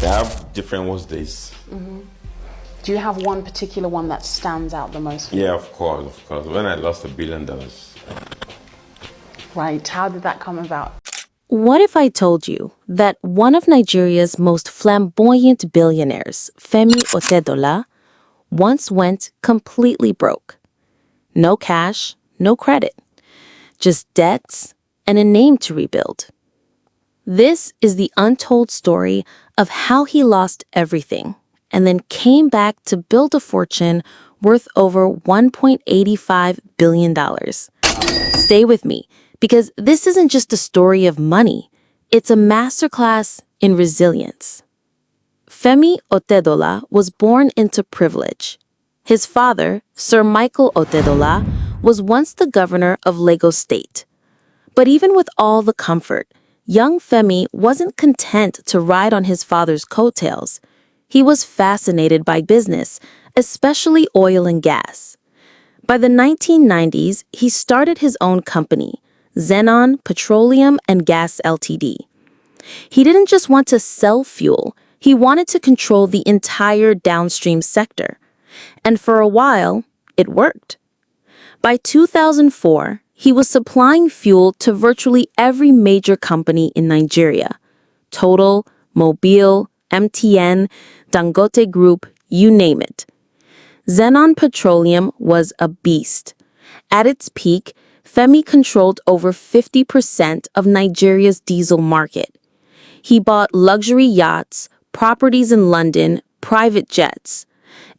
They have different worst days. Do you have one particular one that stands out the most for you? Yeah, of course. When I lost $1 billion. Right. How did that come about? What if I told you that one of Nigeria's most flamboyant billionaires, Femi Otedola, once went completely broke? No cash, no credit, just debts and a name to rebuild. This is the untold story of how he lost everything and then came back to build a fortune worth over $1.85 billion. Stay with me, because this isn't just a story of money. It's a masterclass in resilience. Femi Otedola was born into privilege. His father, Sir Michael Otedola, was once the governor of Lagos State. But even with all the comfort, young Femi wasn't content to ride on his father's coattails. He was fascinated by business, especially oil and gas. By the 1990s, he started his own company, Zenon Petroleum and Gas Ltd. He didn't just want to sell fuel, he wanted to control the entire downstream sector. And for a while, it worked. By 2004, he was supplying fuel to virtually every major company in Nigeria: Total, Mobil, MTN, Dangote Group, you name it. Zenon Petroleum was a beast. At its peak, Femi controlled over 50% of Nigeria's diesel market. He bought luxury yachts, properties in London, private jets.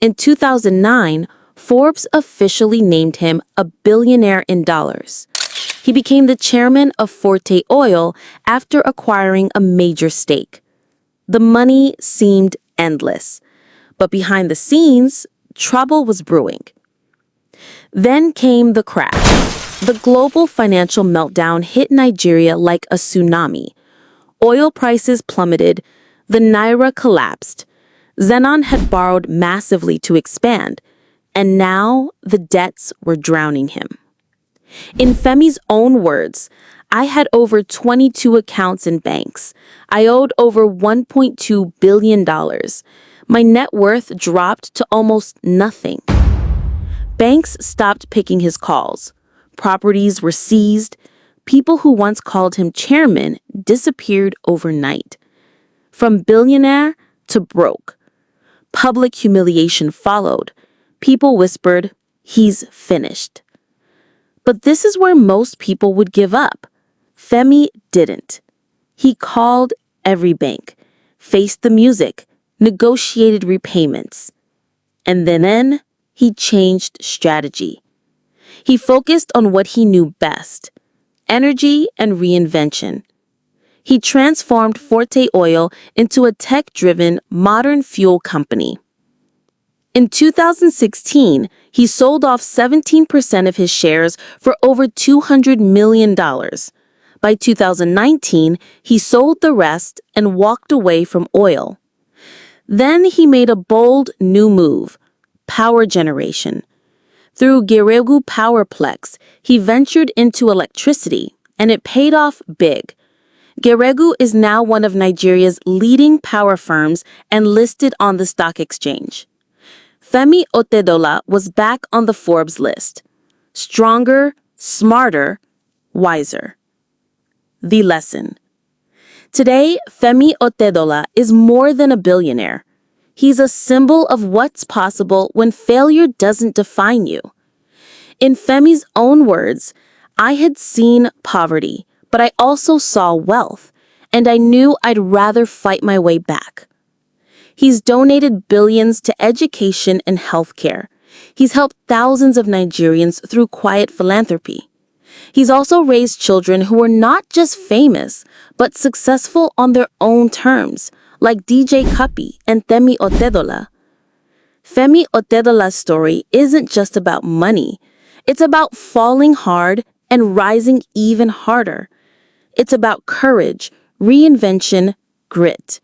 In 2009, Forbes officially named him a billionaire in dollars. He became the chairman of Forte Oil after acquiring a major stake. The money seemed endless, but behind the scenes, trouble was brewing. Then came the crash. The global financial meltdown hit Nigeria like a tsunami. Oil prices plummeted, the naira collapsed. Zenon had borrowed massively to expand, and now the debts were drowning him. In Femi's own words, I had over 22 accounts in banks. I owed over $1.2 billion. My net worth dropped to almost nothing. Banks stopped picking his calls. Properties were seized. People who once called him chairman disappeared overnight. From billionaire to broke. Public humiliation followed. People whispered, "He's finished." But this is where most people would give up. Femi didn't. He called every bank, faced the music, negotiated repayments. And then he changed strategy. He focused on what he knew best: energy and reinvention. He transformed Forte Oil into a tech-driven, modern fuel company. In 2016, he sold off 17% of his shares for over $200 million. By 2019, he sold the rest and walked away from oil. Then he made a bold new move: power generation. Through Geregu Power, he ventured into electricity, and it paid off big. Geregu is now one of Nigeria's leading power firms and listed on the stock exchange. Femi Otedola was back on the Forbes list. Stronger, smarter, wiser. The lesson. Today, Femi Otedola is more than a billionaire. He's a symbol of what's possible when failure doesn't define you. In Femi's own words, I had seen poverty, but I also saw wealth, and I knew I'd rather fight my way back. He's donated billions to education and healthcare. He's helped thousands of Nigerians through quiet philanthropy. He's also raised children who are not just famous, but successful on their own terms, like DJ Cuppy and Femi Otedola. Femi Otedola's story isn't just about money. It's about falling hard and rising even harder. It's about courage, reinvention, grit.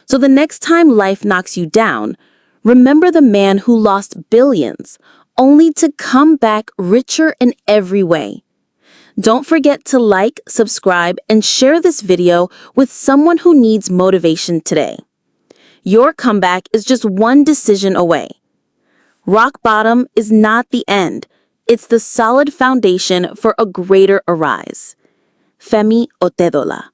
So the next time life knocks you down, remember the man who lost billions, only to come back richer in every way. Don't forget to like, subscribe, and share this video with someone who needs motivation today. Your comeback is just one decision away. Rock bottom is not the end. It's the solid foundation for a greater arise. Femi Otedola.